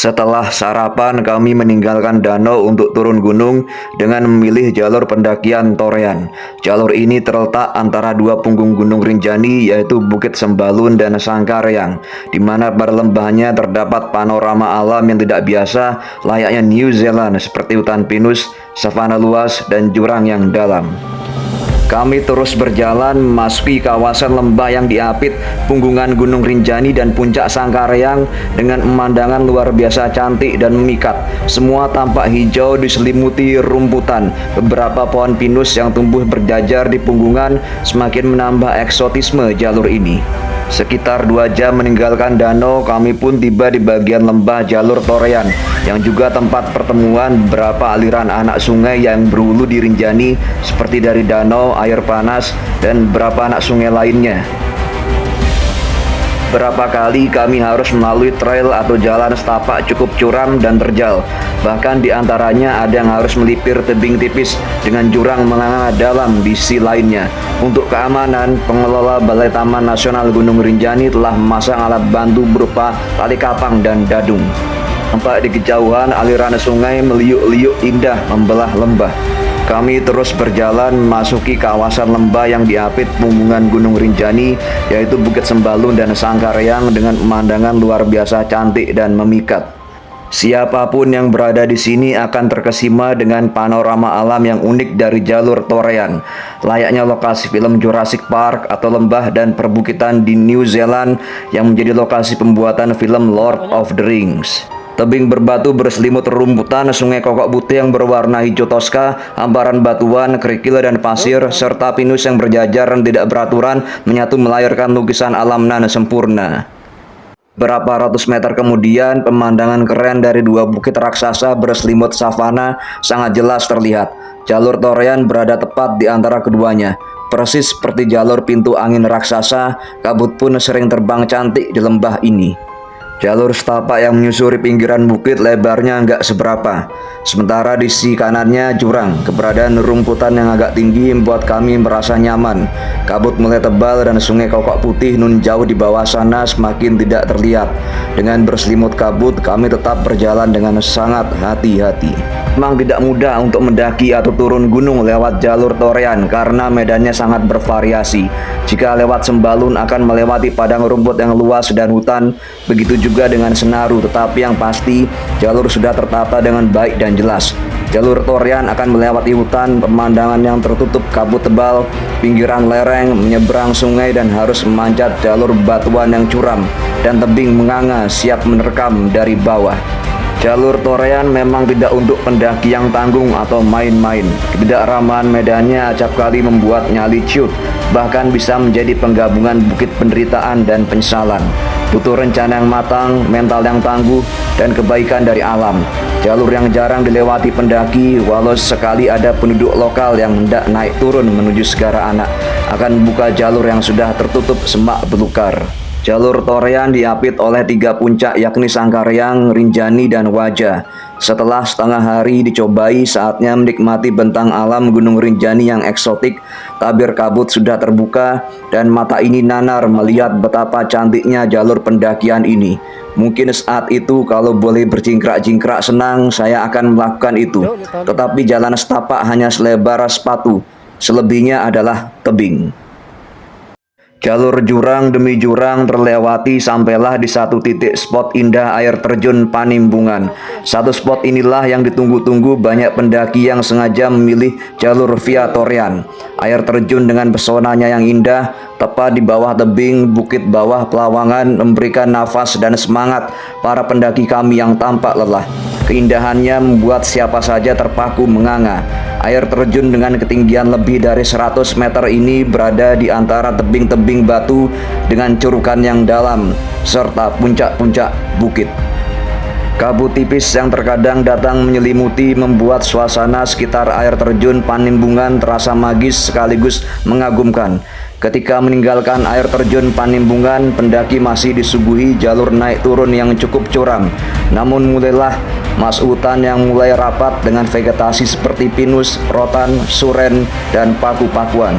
Setelah sarapan, kami meninggalkan danau untuk turun gunung dengan memilih jalur pendakian Torean. Jalur ini terletak antara dua punggung Gunung Rinjani, yaitu Bukit Sembalun dan Sangkaryang, di mana pada lembahnya terdapat panorama alam yang tidak biasa, layaknya New Zealand, seperti hutan pinus, savana luas, dan jurang yang dalam. Kami terus berjalan memasuki kawasan lembah yang diapit punggungan Gunung Rinjani dan puncak Sangkaryang dengan pemandangan luar biasa cantik dan memikat. Semua tampak hijau diselimuti rumputan. Beberapa pohon pinus yang tumbuh berjajar di punggungan semakin menambah eksotisme jalur ini. Sekitar 2 jam meninggalkan danau, kami pun tiba di bagian lembah jalur Torean, yang juga tempat pertemuan beberapa aliran anak sungai yang berhulu di Rinjani, seperti dari danau, air panas, dan beberapa anak sungai lainnya. Berapa kali kami harus melalui trail atau jalan setapak cukup curam dan terjal. Bahkan di antaranya ada yang harus melipir tebing tipis dengan jurang menganga dalam di sisi lainnya. Untuk keamanan, pengelola Balai Taman Nasional Gunung Rinjani telah memasang alat bantu berupa tali kapang dan dadung. Nampak di kejauhan aliran sungai meliuk-liuk indah membelah lembah. Kami terus berjalan memasuki kawasan lembah yang diapit punggungan Gunung Rinjani, yaitu Bukit Sembalun dan Sangkaryang, dengan pemandangan luar biasa cantik dan memikat. Siapapun yang berada di sini akan terkesima dengan panorama alam yang unik dari jalur Torean, layaknya lokasi film Jurassic Park atau lembah dan perbukitan di New Zealand yang menjadi lokasi pembuatan film Lord of the Rings. Tebing berbatu berselimut rumputan, sungai kokok putih yang berwarna hijau toska, hamparan batuan, kerikil dan pasir, serta pinus yang berjajar dan tidak beraturan menyatu melahirkan lukisan alam nan sempurna. Berapa ratus meter kemudian, pemandangan keren dari 2 bukit raksasa berselimut savana sangat jelas terlihat. Jalur Torean berada tepat di antara keduanya. Persis seperti jalur pintu angin raksasa, kabut pun sering terbang cantik di lembah ini. Jalur setapak yang menyusuri pinggiran bukit lebarnya nggak seberapa. Sementara di sisi kanannya jurang. Keberadaan rumputan yang agak tinggi membuat kami merasa nyaman. Kabut mulai tebal dan sungai kokok putih nun jauh di bawah sana semakin tidak terlihat. Dengan berselimut kabut, kami tetap berjalan dengan sangat hati-hati. Memang tidak mudah untuk mendaki atau turun gunung lewat jalur Torean karena medannya sangat bervariasi. Jika lewat Sembalun akan melewati padang rumput yang luas dan hutan, begitu juga dengan Senaru, tetapi yang pasti jalur sudah tertata dengan baik dan jelas. Jalur Torean akan melewati hutan, pemandangan yang tertutup kabut tebal, pinggiran lereng, menyeberang sungai dan harus memanjat jalur batuan yang curam dan tebing menganga siap menerkam dari bawah. Jalur Torean memang tidak untuk pendaki yang tanggung atau main-main. Ketidakramahan medannya acap kali membuat nyali ciut, bahkan bisa menjadi penggabungan bukit penderitaan dan penyesalan. Butuh rencana yang matang, mental yang tangguh, dan kebaikan dari alam. Jalur yang jarang dilewati pendaki, walau sekali ada penduduk lokal yang hendak naik turun menuju Segara Anak, akan membuka jalur yang sudah tertutup semak belukar. Jalur Torean diapit oleh 3 puncak, yakni Sangkaryang, Rinjani, dan Wajah. Setelah setengah hari dicobai, saatnya menikmati bentang alam Gunung Rinjani yang eksotik. Tabir kabut sudah terbuka dan mata ini nanar melihat betapa cantiknya jalur pendakian ini. Mungkin saat itu kalau boleh berjingkrak-jingkrak senang, saya akan melakukan itu. Tetapi jalan setapak hanya selebar sepatu, selebihnya adalah tebing. Jalur jurang demi jurang terlewati sampailah di satu titik spot indah air terjun Panimbungan. Satu spot inilah yang ditunggu-tunggu banyak pendaki yang sengaja memilih jalur via Torean. Air terjun dengan pesonanya yang indah, tepat di bawah tebing Bukit Bawah Pelawangan memberikan nafas dan semangat para pendaki kami yang tampak lelah. Keindahannya membuat siapa saja terpaku menganga. Air terjun dengan ketinggian lebih dari 100 meter ini berada di antara tebing-tebing batu dengan curukan yang dalam, serta puncak-puncak bukit. Kabut tipis yang terkadang datang menyelimuti membuat suasana sekitar air terjun Panimbunan terasa magis sekaligus mengagumkan. Ketika meninggalkan air terjun Panimbunan, pendaki masih disuguhi jalur naik turun yang cukup curam. Namun mulailah masuk hutan yang mulai rapat dengan vegetasi seperti pinus, rotan, suren, dan paku-pakuan.